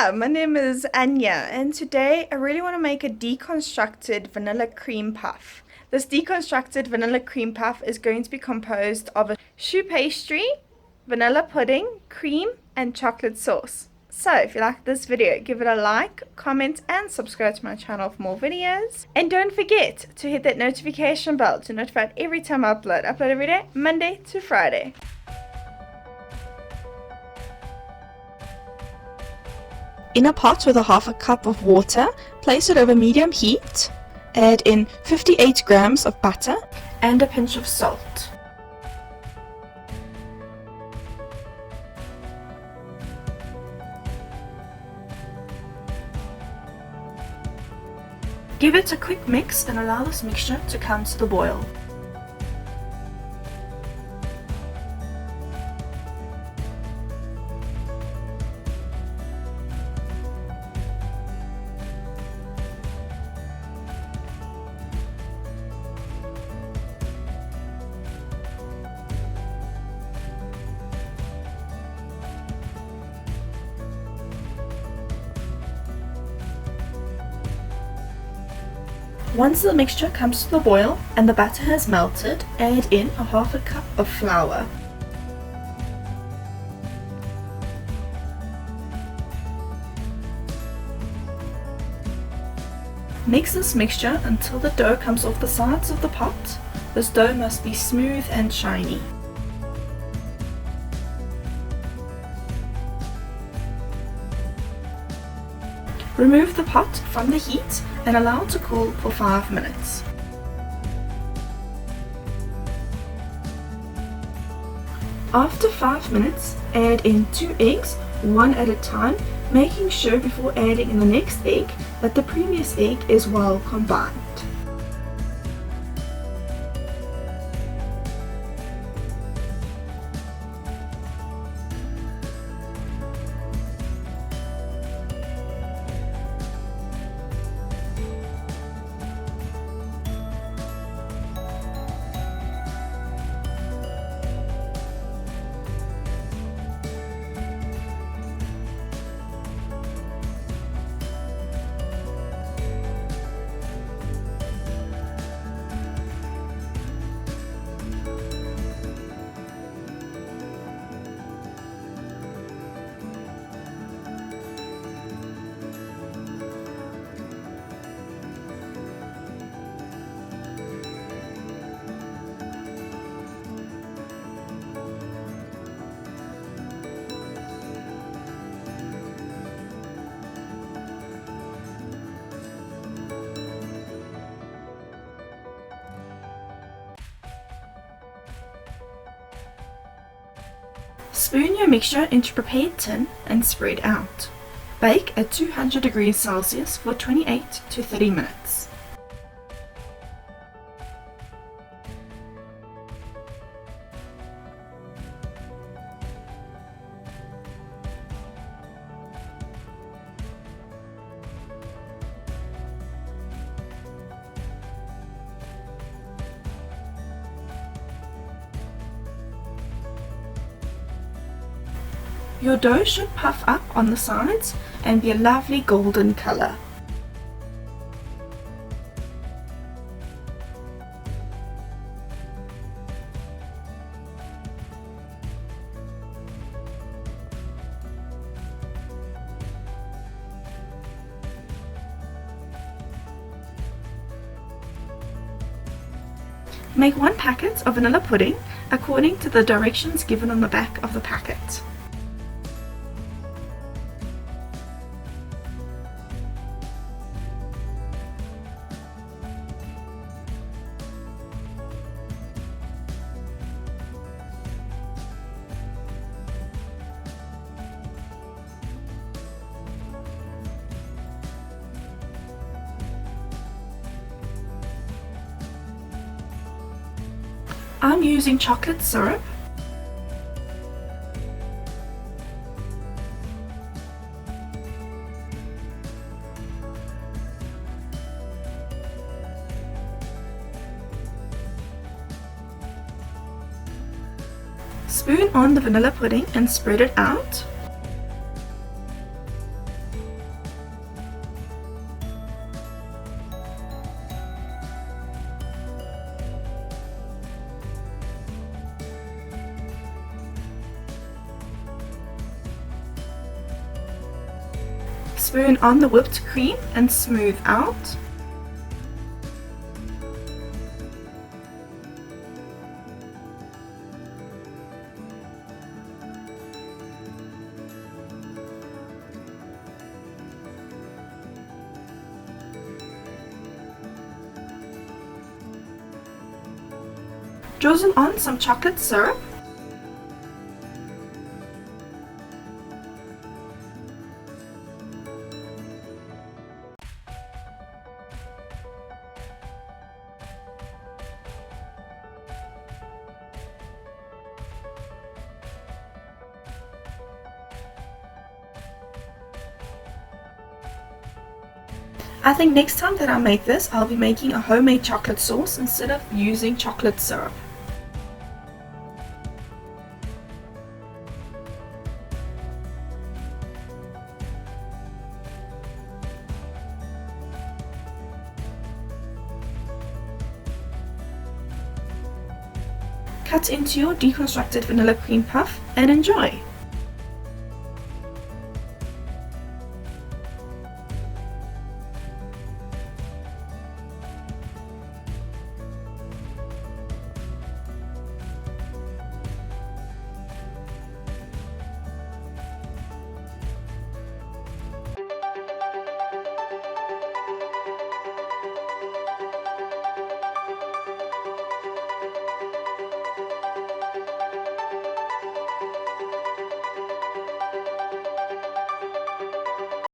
Hi, my name is Anya, and today I really want to make a deconstructed vanilla cream puff. This deconstructed vanilla cream puff is going to be composed of a choux pastry, vanilla pudding, cream, and chocolate sauce. So if you like this video, give it a like, comment, and subscribe to my channel for more videos. And don't forget to hit that notification bell to notify every time I upload. I upload every day, Monday to Friday. In a pot with a half a cup of water, place it over medium heat, add in 58 grams of butter and a pinch of salt. Give it a quick mix and allow this mixture to come to the boil. Once the mixture comes to the boil and the batter has melted, add in a half a cup of flour. Mix this mixture until the dough comes off the sides of the pot. This dough must be smooth and shiny. Remove the pot from the heat and allow it to cool for 5 minutes. After 5 minutes, add in 2 eggs, one at a time, making sure before adding in the next egg that the previous egg is well combined. Spoon your mixture into prepared tin and spread out. Bake at 200 degrees Celsius for 28 to 30 minutes. Your dough should puff up on the sides and be a lovely golden color. Make 1 packet of vanilla pudding according to the directions given on the back of the packet. I'm using chocolate syrup. Spoon on the vanilla pudding and spread it out. Spoon on the whipped cream and smooth out. Drizzle on some chocolate syrup. I think next time that I make this, I'll be making a homemade chocolate sauce instead of using chocolate syrup. Cut into your deconstructed vanilla cream puff and enjoy!